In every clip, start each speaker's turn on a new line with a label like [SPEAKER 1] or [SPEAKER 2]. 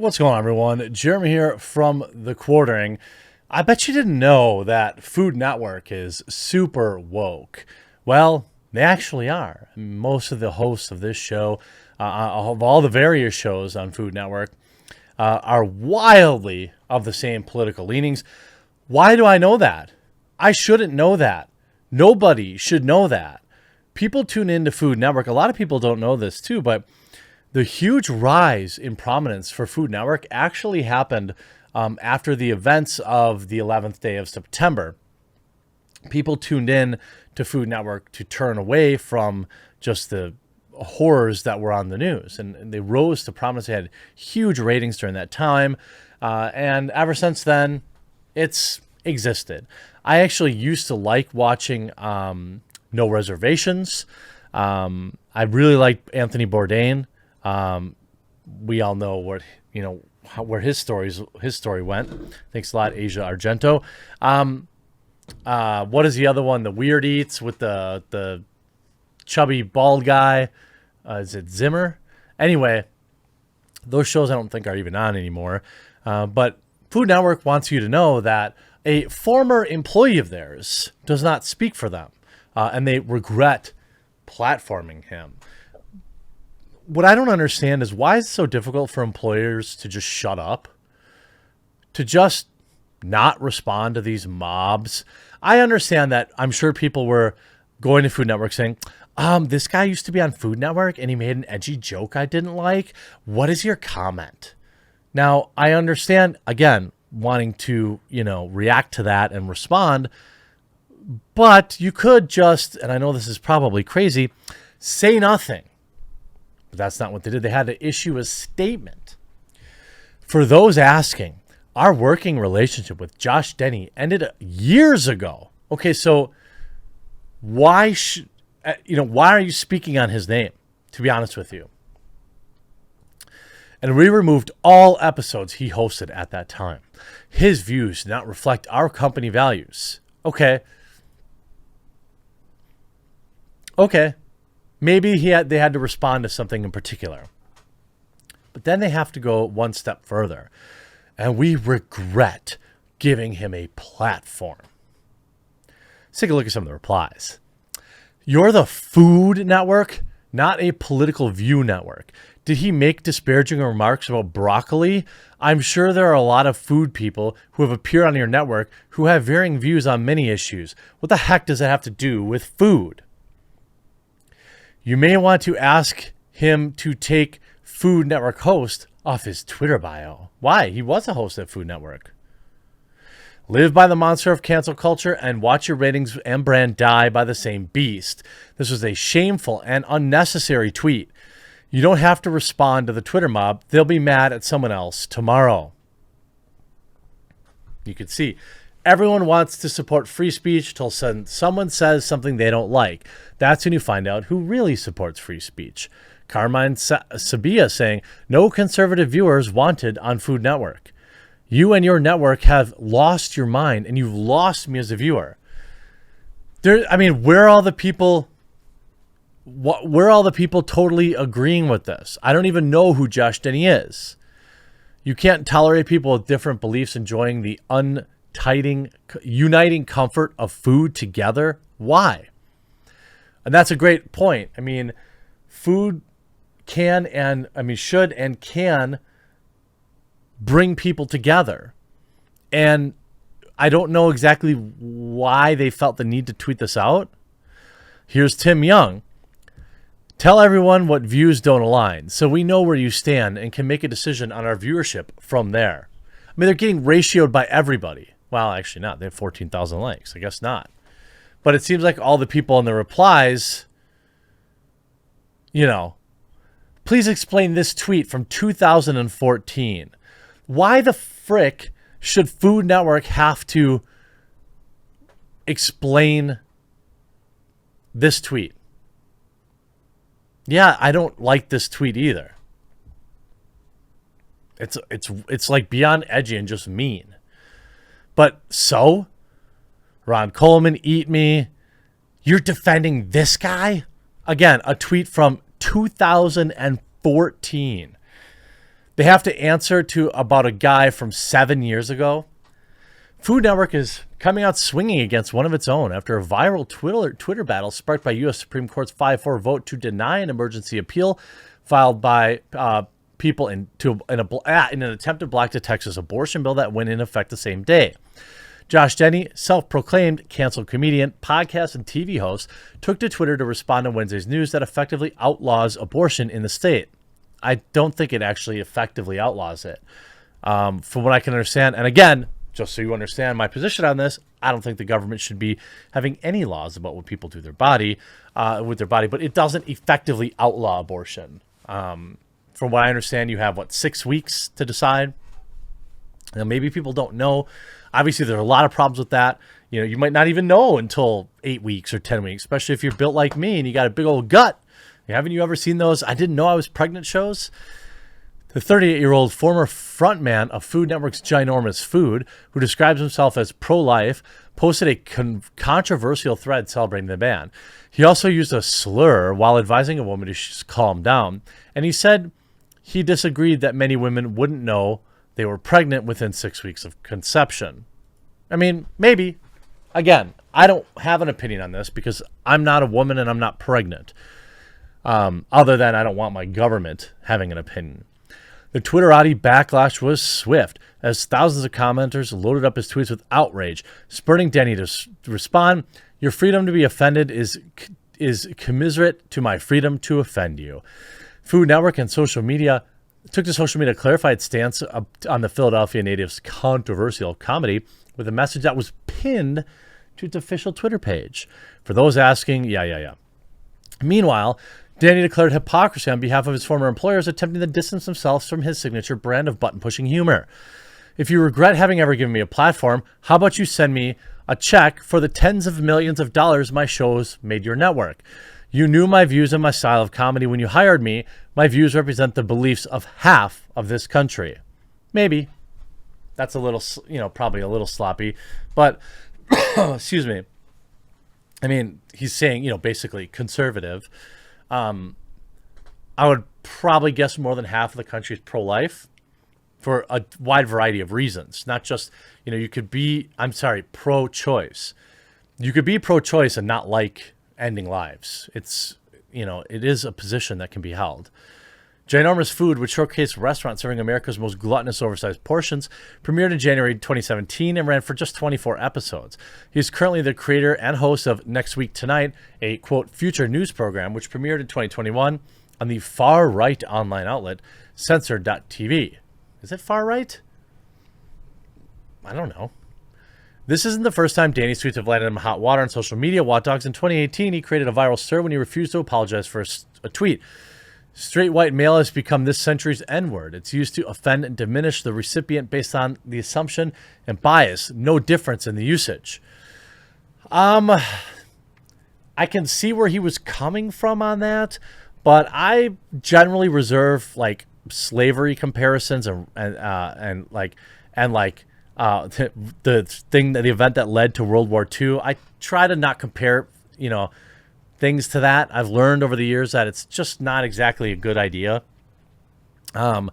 [SPEAKER 1] What's going on, everyone? Jeremy here from The Quartering. I bet you didn't know that Food Network is super woke. Well, they actually are. Most of the hosts of this show, of all the various shows on Food Network, are wildly of the same political leanings. Why do I know that? I shouldn't know that. Nobody should know that. People tune into Food Network. A lot of people don't know this too, but the huge rise in prominence for Food Network actually happened after the events of the 11th day of September. People tuned in to Food Network to turn away from just the horrors that were on the news. And they rose to prominence. They had huge ratings during that time. And ever since then, it's existed. I actually used to like watching No Reservations. I really liked Anthony Bourdain. We all know where his story went. Thanks a lot, Asia Argento. What is the other one? The Weird Eats with the chubby bald guy. Is it Zimmer? Anyway, those shows I don't think are even on anymore. But Food Network wants you to know that a former employee of theirs does not speak for them, and they regret platforming him. What I don't understand is why is it so difficult for employers to just shut up, to just not respond to these mobs. I understand that. I'm sure people were going to Food Network saying, this guy used to be on Food Network and he made an edgy joke I didn't like. What is your comment? Now, I understand, again, wanting to, react to that and respond, but you could just, and I know this is probably crazy, say nothing. But that's not what they did. They had to issue a statement. For those asking, our working relationship with Josh Denny ended years ago. Okay, so why are you speaking on his name, to be honest with you? And we removed all episodes he hosted at that time. His views did not reflect our company values. Okay. Maybe they had to respond to something in particular. But then they have to go one step further. And we regret giving him a platform. Let's take a look at some of the replies. You're the Food Network, not a political view network. Did he make disparaging remarks about broccoli? I'm sure there are a lot of food people who have appeared on your network who have varying views on many issues. What the heck does that have to do with food? You may want to ask him to take Food Network host off his Twitter bio. Why? He was a host at Food Network. Live by the monster of cancel culture and watch your ratings and brand die by the same beast. This was a shameful and unnecessary tweet. You don't have to respond to the Twitter mob. They'll be mad at someone else tomorrow. You can see everyone wants to support free speech till someone says something they don't like. That's when you find out who really supports free speech. Carmine Sabia saying, no conservative viewers wanted on Food Network. You and your network have lost your mind, and you've lost me as a viewer. Where are all the people totally agreeing with this? I don't even know who Josh Denny is. You can't tolerate people with different beliefs enjoying the uniting comfort of food together. Why? And that's a great point. Food should and can bring people together. And I don't know exactly why they felt the need to tweet this out. Here's Tim Young. Tell everyone what views don't align so we know where you stand and can make a decision on our viewership from there. They're getting ratioed by everybody. Well, actually not. They have 14,000 likes. I guess not. But it seems like all the people in the replies, please explain this tweet from 2014. Why the frick should Food Network have to explain this tweet? Yeah, I don't like this tweet either. It's like beyond edgy and just mean. But so, Ron Coleman, eat me. You're defending this guy? Again, a tweet from 2014. They have to answer to about a guy from 7 years ago. Food Network is coming out swinging against one of its own after a viral Twitter battle sparked by U.S. Supreme Court's 5-4 vote to deny an emergency appeal filed by people in an attempt to block the Texas abortion bill that went in effect the same day. Josh Denny, self-proclaimed canceled comedian, podcast, and TV host, took to Twitter to respond to Wednesday's news that effectively outlaws abortion in the state. I don't think it actually effectively outlaws it. From what I can understand, and again, just so you understand my position on this, I don't think the government should be having any laws about what people do with their body, but it doesn't effectively outlaw abortion. From what I understand, you have, 6 weeks to decide? Now, maybe people don't know. Obviously, there are a lot of problems with that. You might not even know until 8 weeks or 10 weeks, especially if you're built like me and you got a big old gut. Haven't you ever seen those I didn't know I was pregnant shows? The 38-year-old former frontman of Food Network's Ginormous Food, who describes himself as pro-life, posted a controversial thread celebrating the ban. He also used a slur while advising a woman to calm down, and he said he disagreed that many women wouldn't know they were pregnant within 6 weeks of conception. I mean, maybe. Again, I don't have an opinion on this because I'm not a woman and I'm not pregnant. Other than I don't want my government having an opinion. The Twitterati backlash was swift as thousands of commenters loaded up his tweets with outrage, spurring Denny to respond, "Your freedom to be offended is commiserate to my freedom to offend you." Food Network and social media took to social media to clarify its stance on the Philadelphia native's controversial comedy with a message that was pinned to its official Twitter page. For those asking, yeah. Meanwhile, Danny declared hypocrisy on behalf of his former employers, attempting to distance themselves from his signature brand of button-pushing humor. "If you regret having ever given me a platform, how about you send me a check for the tens of millions of dollars my shows made your network? You knew my views and my style of comedy when you hired me. My views represent the beliefs of half of this country." Maybe. That's a little, probably a little sloppy, but excuse me. I mean, he's saying, basically conservative. I would probably guess more than half of the country is pro-life for a wide variety of reasons. Not just, you could be, pro-choice. You could be pro-choice and not like ending lives. It's, it is a position that can be held. Ginormous Food, which showcased restaurants serving America's most gluttonous oversized portions, premiered in January 2017 and ran for just 24 episodes. He's currently the creator and host of Next Week Tonight, a, quote, future news program, which premiered in 2021 on the far-right online outlet, censored.tv. Is it far-right? I don't know. This isn't the first time Danny's tweets have landed him hot water on social media. Hot Dogs in 2018, he created a viral stir when he refused to apologize for a tweet. "Straight white male has become this century's N-word. It's used to offend and diminish the recipient based on the assumption and bias. No difference in the usage." I can see where he was coming from on that, but I generally reserve slavery comparisons the event that led to World War II. I try to not compare, things to that. I've learned over the years that it's just not exactly a good idea. When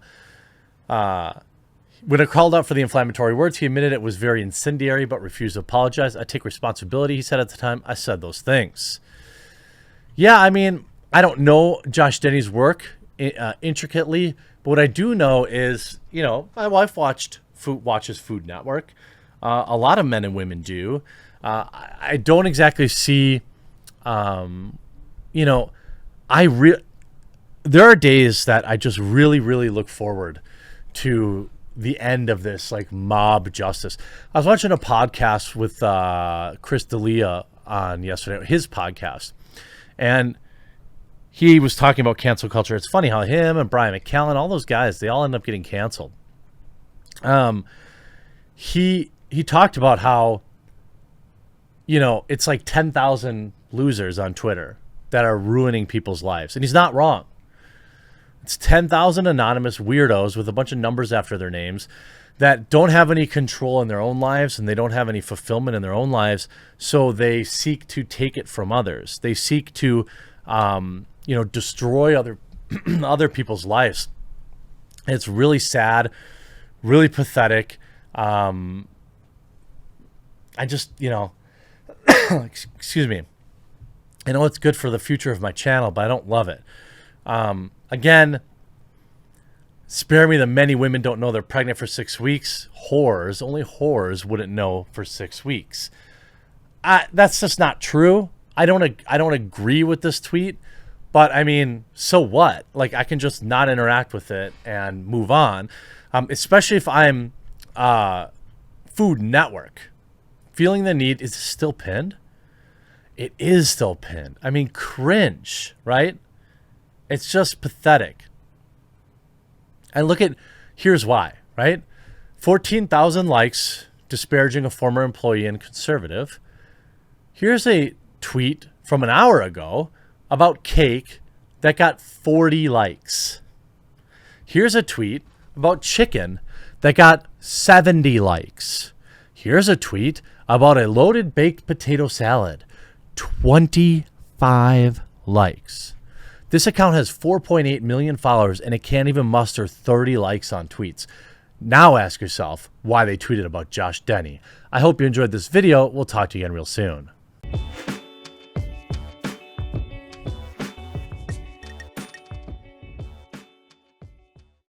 [SPEAKER 1] it called out for the inflammatory words, he admitted it was very incendiary, but refused to apologize. "I take responsibility," he said at the time. "I said those things." Yeah, I mean, I don't know Josh Denny's work intricately, but what I do know is, my wife watches Food Network. A lot of men and women do. I don't exactly see... there are days that I just really, really look forward to the end of this mob justice. I was watching a podcast with Chris D'Elia on yesterday, his podcast, and he was talking about cancel culture. It's funny how him and Brian McCallan, all those guys, they all end up getting canceled. He talked about how it's 10,000 losers on Twitter that are ruining people's lives. And he's not wrong. It's 10,000 anonymous weirdos with a bunch of numbers after their names that don't have any control in their own lives and they don't have any fulfillment in their own lives. So they seek to take it from others. They seek to, destroy other people's lives. It's really sad, really pathetic. I just, excuse me. I know it's good for the future of my channel, but I don't love it. Again, spare me the many women don't know they're pregnant for 6 weeks. Whores, only whores wouldn't know for 6 weeks. That's just not true. I don't agree with this tweet, but I mean, so what? Like, I can just not interact with it and move on. Especially if I'm Food Network. Feeling the need, is it still pinned? It is still pinned. I mean, cringe, right? It's just pathetic. And look at, here's why, right? 14,000 likes disparaging a former employee and conservative. Here's a tweet from an hour ago about cake that got 40 likes. Here's a tweet about chicken that got 70 likes. Here's a tweet about a loaded baked potato salad. 25 likes. This account has 4.8 million followers and it can't even muster 30 likes on tweets. Now ask yourself why they tweeted about Josh Denny. I hope you enjoyed this video. We'll talk to you again real soon.